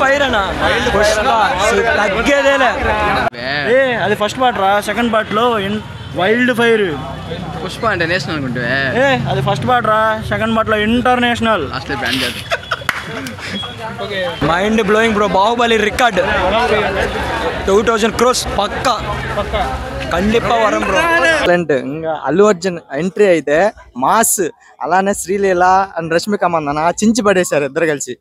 Fire అన్న తగ్గేదేలే. అది ఫస్ట్ పార్ట్ రా. సెకండ్ పార్ట్ లో వైల్డ్ ఫైర్. పుష్ప అంటే నేషనల్ అనుకుంటే అది ఫస్ట్ పార్ట్ రా. సెకండ్ పార్ట్ లో ఇంటర్నేషనల్. అసలు బ్రాండ్ కాదు. Mind blowing bro. Baahubali record 2000 crores పక్కా కండిప్పా వరం బ్రో. ఇంకా అల్లు అర్జున్ ఎంట్రీ అయితే మాస్, అలానే శ్రీలీల అండ్ రష్మిక మందన చించి పడేశారు ఇద్దరు కలిసి.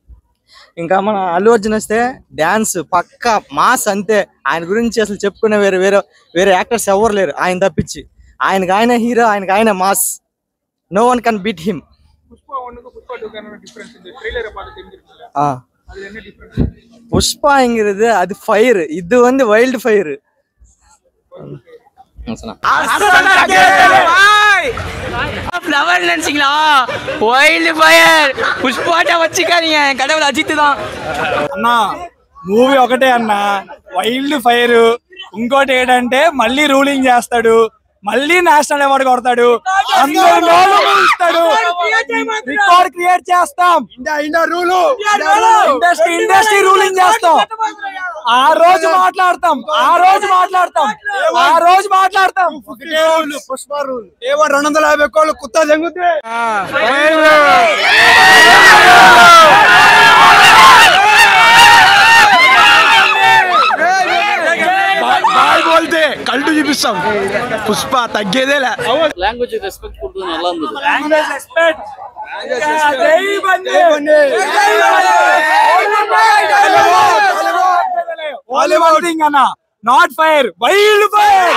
ఇంకా మన అల్లు అర్జున్ వస్తే డ్యాన్స్ పక్కా మాస్ అంతే. ఆయన గురించి అసలు చెప్పుకునే వేరే యాక్టర్స్ ఎవరు లేరు ఆయన తప్పించి. ఆయనకు ఆయన హీరో, ఆయనకు ఆయన mass. No one can beat him. புஷ்பாங்கிறது அது ஃபயர், இது வந்து வைல்டு ஃபயர். ఫ్లవర్ నిனைச்சீங்களா? వైల్డ్ ఫైర్ పుష్పాట వచ్చికాని కడవల అజిత్ దా అన్నా. మూవీ ఒకటే అన్న, వైల్డ్ ఫైర్. ఇంకోటి ఏంటంటే మళ్ళీ రూలింగ్ చేస్తాడు, మళ్ళీ నేషనల్ అవార్డు కొడతాడు, రికార్డ్ క్రియేట్ చేస్తాం, ఇండస్ట్రీ రూలింగ్ చేస్తాం. ఆ రోజు మాట్లాడతాం. 250 కోళ్ళు కుత్తా జంగుతే. కల్టు చూపిస్తాం. పుష్ప తగ్గేదేలే. Language respect not fire, wild fire.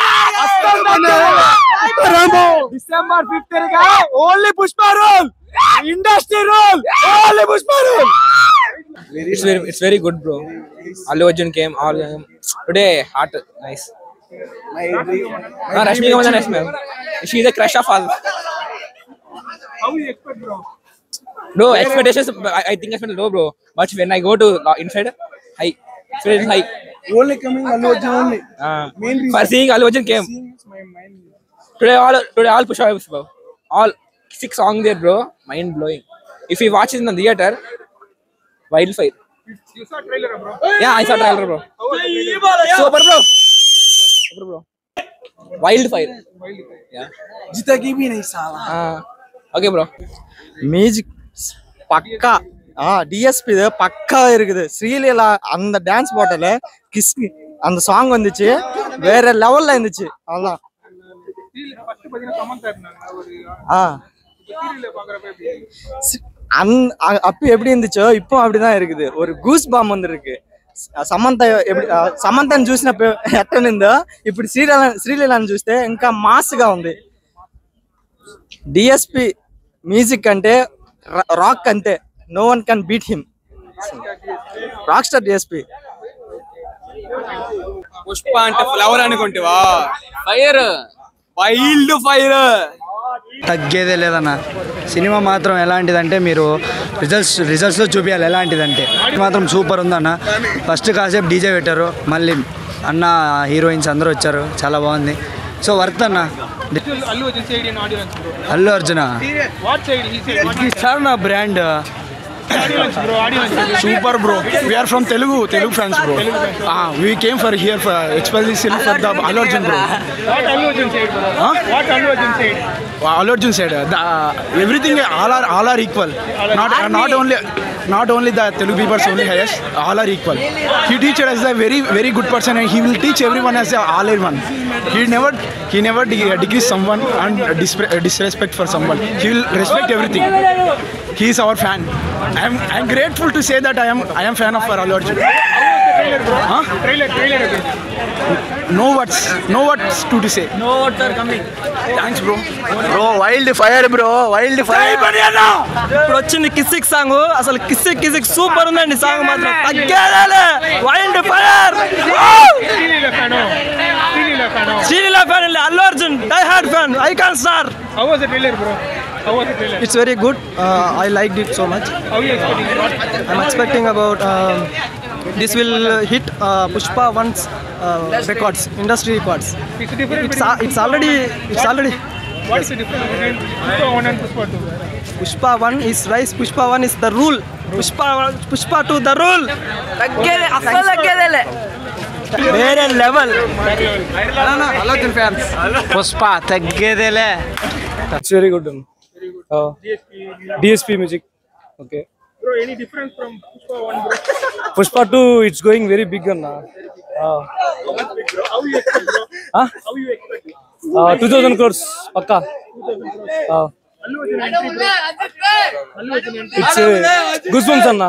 December 5th only Pushpa rule, industry rule, only Pushpa rule. It's very good, bro. Allu Arjun came all today. Heart nice. Rashmika Mandanna nice, man. She is the crush of all. How you expect, bro? Bro, expectations I think it's low, bro. But when I go to inside, high. Expectations high. Only coming Allu Arjun only. For seeing Allu Arjun came. Today all push ups, bro. All 6 songs there, bro. Mind blowing. If you watch it in the theater, wild fire. You saw trailer, bro? Yeah, I saw trailer, bro. Super, bro. Wild fire. Yeah. जिंदगी भी नहीं साला. Okay, bro. Music பக்கா. DSP பக்கா இருக்குது. ஸ்ரீலீலா அந்த dance போட்டல kiss அந்த song வந்துச்சு, வேற லெவல்ல இருந்துச்சு. அதான் அப்ப எப்படி இருந்துச்சோ இப்போ அப்படிதான் இருக்குது. ஒரு கூஸ் பாம் வந்துருக்கு. సమంతను చూసినప్పుడు ఎట్టనిందో ఇప్పుడు శ్రీలీలను చూస్తే ఇంకా మాస్గా ఉంది. డిఎస్పి మ్యూజిక్ అంటే రాక్ అంతే. No one can beat him. Rock star DSP. Pushpa అంటే ఫ్లవర్ అనుకుంటేవా? Fire, wild fire. తగ్గేదే లేదన్న. సినిమా మాత్రం ఎలాంటిదంటే మీరు రిజల్ట్స్లో చూపించాలి ఎలాంటిదంటే. మాత్రం సూపర్ ఉందన్న. ఫస్ట్ కాసేపు డీజే పెట్టారు, మళ్ళీ అన్న హీరోయిన్స్ అందరూ వచ్చారు, చాలా బాగుంది. సో వర్త్ అన్న. అల్లు అర్జున నా brand Super, bro. We are from Telugu fans, bro. We came for here for especially for the Allu Arjun, bro. What Allu Arjun said, bro? What Allu Arjun said? Allu Arjun said everything all are equal. Not only the Telugu people only highest, all are equal. He teaches as a very good person, and he will teach everyone as all in one. He never decrease someone and disrespect for someone. He will respect everything. He is our fan. I am grateful to say that I am fan of Allu Arjun. Trailer. No words to say. No words are coming. Thanks, bro. Bro wild fire, bro wild fire. ఇప్పుడు వచ్చింది Kissik song. అసలు Kissik super ఉందండి song మాత్రం. తగ్గేదేలే. Wild fire. Sreeleela fan, Allu Arjun die hard fan, icon star. How was the trailer, bro? How was the trailer? It's very good. I liked it so much. How are you expecting? I'm expecting about this will hit Pushpa one's records, industry records. It's different. It's already What is the difference between Pushpa 1 and Pushpa 2? Pushpa 1 is rice, Pushpa 1 is the rule, Pushpa 2 the rule. వేరే level. Pushpa తగ్గేదేలే. It's very good. DSP music. Okay. Bro, any difference from Pushpa 1, bro? Pushpa 2, it's going very big, Anna. How you expect, bro? Huh? How you expect? 2000 crores, pakka. Allu Arjun entry, bro. Allu Arjun entry. It's goosebumps, Anna.